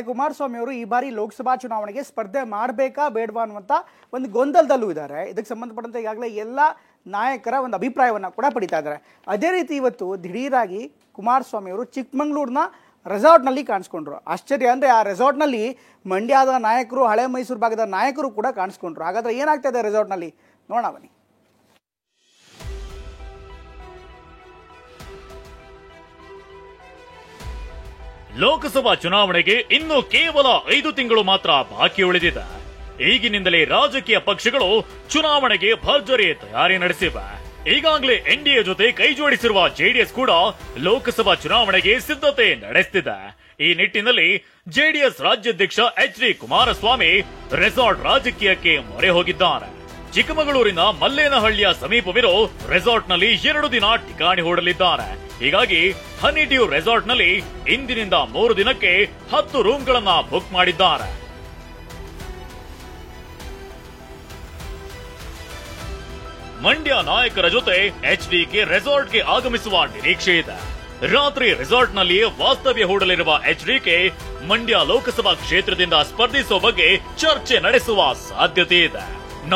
ಕುಮಾರಸ್ವಾಮಿ ಅವರು ಈ ಬಾರಿ ಲೋಕಸಭಾ ಚುನಾವಣೆಗೆ ಸ್ಪರ್ಧೆ ಮಾಡಬೇಕಾ ಬೇಡವಾ ಅನ್ನುವಂಥ ಒಂದು ಗೊಂದಲದಲ್ಲೂ ಇದ್ದಾರೆ. ಇದಕ್ಕೆ ಸಂಬಂಧಪಟ್ಟಂತೆ ಈಗಾಗಲೇ ಎಲ್ಲ ನಾಯಕರ ಒಂದು ಅಭಿಪ್ರಾಯವನ್ನು ಕೂಡ ಪಡಿತಾ ಇದ್ದಾರೆ. ಅದೇ ರೀತಿ ಇವತ್ತು ದಿಢೀರಾಗಿ ಕುಮಾರಸ್ವಾಮಿ ಅವರು ಚಿಕ್ಕಮಂಗ್ಳೂರಿನ ರೆಸಾರ್ಟ್ನಲ್ಲಿ ಕಾಣಿಸ್ಕೊಂಡ್ರು. ಆಶ್ಚರ್ಯ ಅಂದರೆ ಆ ರೆಸಾರ್ಟ್ನಲ್ಲಿ ಮಂಡ್ಯದ ನಾಯಕರು, ಹಳೆ ಮೈಸೂರು ಭಾಗದ ನಾಯಕರು ಕೂಡ ಕಾಣಿಸ್ಕೊಂಡ್ರು. ಹಾಗಾದರೆ ಏನಾಗ್ತಾ ಇದೆ ರೆಸಾರ್ಟ್ನಲ್ಲಿ ನೋಡೋಣ ಬನ್ನಿ. ಲೋಕಸಭಾ ಚುನಾವಣೆಗೆ ಇನ್ನು ಕೇವಲ 5 ತಿಂಗಳು ಮಾತ್ರ ಬಾಕಿ ಉಳಿದಿದೆ. ಈಗಿನಿಂದಲೇ ರಾಜಕೀಯ ಪಕ್ಷಗಳು ಚುನಾವಣೆಗೆ ಭರ್ಜರಿ ತಯಾರಿ ನಡೆಸಿವೆ. ಈಗಾಗಲೇ ಎನ್ಡಿಎ ಜೊತೆ ಕೈ ಜೋಡಿಸಿರುವ ಜೆಡಿಎಸ್ ಕೂಡ ಲೋಕಸಭಾ ಚುನಾವಣೆಗೆ ಸಿದ್ಧತೆ ನಡೆಸುತ್ತಿದೆ. ಈ ನಿಟ್ಟಿನಲ್ಲಿ ಜೆಡಿಎಸ್ ರಾಜ್ಯಾಧ್ಯಕ್ಷ ಎಚ್.ಡಿ. ಕುಮಾರಸ್ವಾಮಿ ರೆಸಾರ್ಟ್ ರಾಜಕೀಯಕ್ಕೆ ಮೊರೆ ಹೋಗಿದ್ದಾರೆ. ಚಿಕ್ಕಮಗಳೂರಿನ ಮಲ್ಲೇನಹಳ್ಳಿಯ ಸಮೀಪವಿರೋ ರೆಸಾರ್ಟ್ನಲ್ಲಿ 2 ದಿನ ಠಿಕಾಣಿ ಹೂಡಲಿದ್ದಾರೆ. ಹೀಗಾಗಿ ಹನಿ ಡ್ಯೂ ರೆಸಾರ್ಟ್ನಲ್ಲಿ ಇಂದಿನಿಂದ 3 ದಿನಕ್ಕೆ 10 ರೂಮ್ಗಳನ್ನ ಬುಕ್ ಮಾಡಿದ್ದಾರೆ. ಮಂಡ್ಯ ನಾಯಕರ ಜೊತೆ ಎಚ್ಡಿಕೆ ರೆಸಾರ್ಟ್ಗೆ ಆಗಮಿಸುವ ನಿರೀಕ್ಷೆ ಇದೆ. ರಾತ್ರಿ ರೆಸಾರ್ಟ್ನಲ್ಲಿಯೇ ವಾಸ್ತವ್ಯ ಹೂಡಲಿರುವ ಎಚ್ಡಿಕೆ ಮಂಡ್ಯ ಲೋಕಸಭಾ ಕ್ಷೇತ್ರದಿಂದ ಸ್ಪರ್ಧಿಸುವ ಬಗ್ಗೆ ಚರ್ಚೆ ನಡೆಸುವ ಸಾಧ್ಯತೆ ಇದೆ.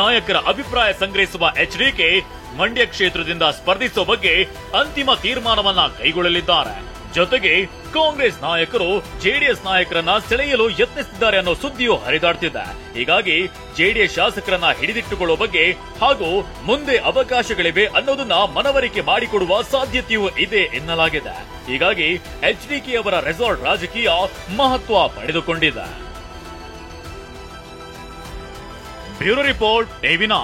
ನಾಯಕರ ಅಭಿಪ್ರಾಯ ಸಂಗ್ರಹಿಸುವ ಎಚ್ಡಿಕೆ ಮಂಡ್ಯ ಕ್ಷೇತ್ರದಿಂದ ಸ್ಪರ್ಧಿಸುವ ಬಗ್ಗೆ ಅಂತಿಮ ತೀರ್ಮಾನವನ್ನ ಕೈಗೊಳ್ಳಲಿದ್ದಾರೆ. ಜೊತೆಗೆ ಕಾಂಗ್ರೆಸ್ ನಾಯಕರು ಜೆಡಿಎಸ್ ನಾಯಕರನ್ನ ಸೆಳೆಯಲು ಯತ್ನಿಸಿದ್ದಾರೆ ಅನ್ನೋ ಸುದ್ದಿಯೂ ಹರಿದಾಡ್ತಿದೆ. ಹೀಗಾಗಿ ಜೆಡಿಎಸ್ ಶಾಸಕರನ್ನ ಹಿಡಿದಿಟ್ಟುಕೊಳ್ಳುವ ಬಗ್ಗೆ ಹಾಗೂ ಮುಂದೆ ಅವಕಾಶಗಳಿವೆ ಅನ್ನೋದನ್ನ ಮನವರಿಕೆ ಮಾಡಿಕೊಡುವ ಸಾಧ್ಯತೆಯೂ ಇದೆ ಎನ್ನಲಾಗಿದೆ. ಹೀಗಾಗಿ ಎಚ್ಡಿಕೆ ಅವರ ರೆಸಾರ್ಟ್ ರಾಜಕೀಯ ಮಹತ್ವ ಪಡೆದುಕೊಂಡಿದೆ. Bureau report ಟಿವಿ9.